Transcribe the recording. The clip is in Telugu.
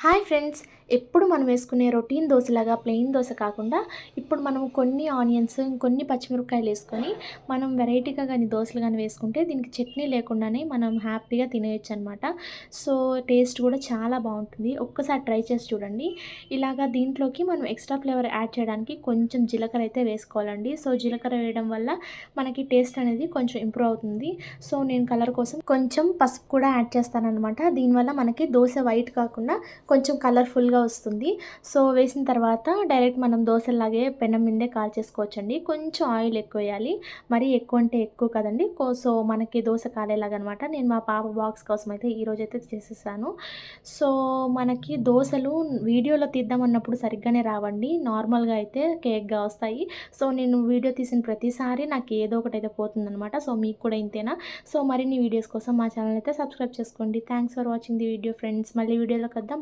Hi friends. ఎప్పుడు మనం వేసుకునే రొటీన్ దోశలాగా ప్లెయిన్ దోశ కాకుండా ఇప్పుడు మనం కొన్ని ఆనియన్స్, కొన్ని పచ్చిమిరపకాయలు వేసుకొని మనం వెరైటీగా గాని దోసలు గాని వేసుకుంటే దీనికి చట్నీ లేకుండానే మనం హ్యాపీగా తినేయొచ్చనమాట. సో, టేస్ట్ కూడా చాలా బావుంటుంది. ఒక్కసారి ట్రై చేసి చూడండి. ఇలాగా దీంట్లోకి మనం ఎక్స్‌ట్రా ఫ్లేవర్ యాడ్ చేయడానికి కొంచెం జీలకర్ర అయితే వేసుకోవాలండి. సో, జీలకర్ర వేయడం వల్ల మనకి టేస్ట్ అనేది కొంచెం ఇంప్రూవ్ అవుతుంది. సో, నేను కలర్ కోసం కొంచెం పసుపు కూడా యాడ్ చేస్తాననమాట. దీనివల్ల మనకి దోస వైట్ కాకుండా కొంచెం కలర్‌ఫుల్‌గా వస్తుంది. సో, వేసిన తర్వాత డైరెక్ట్ మనం దోసల్లాగే పెనం మీదే కాల్చేసుకోవచ్చండి. కొంచెం ఆయిల్ ఎక్కువేయాలి. మరీ ఎక్కువ అంటే ఎక్కువ కదండీ. సో, మనకి దోస కాలేలాగనమాట. నేను మా పాప బాక్స్ కోసమయితే ఈరోజైతే చేసేసాను. సో, మనకి దోసలు వీడియోలో తీద్దామన్నప్పుడు సరిగ్గానే రావండి. నార్మల్‌గా అయితే కేక్‌గా వస్తాయి. సో, నేను వీడియో తీసిన ప్రతిసారి నాకు ఏదో ఒకటైతే పోతుందనమాట. సో, మీకు కూడా ఇంతేనా? సో, మరిన్ని వీడియోస్ కోసం మా ఛానెల్ అయితే సబ్స్క్రైబ్ చేసుకోండి. Thanks for watching the video friends. మళ్ళీ వీడియోలో కలుద్దాం.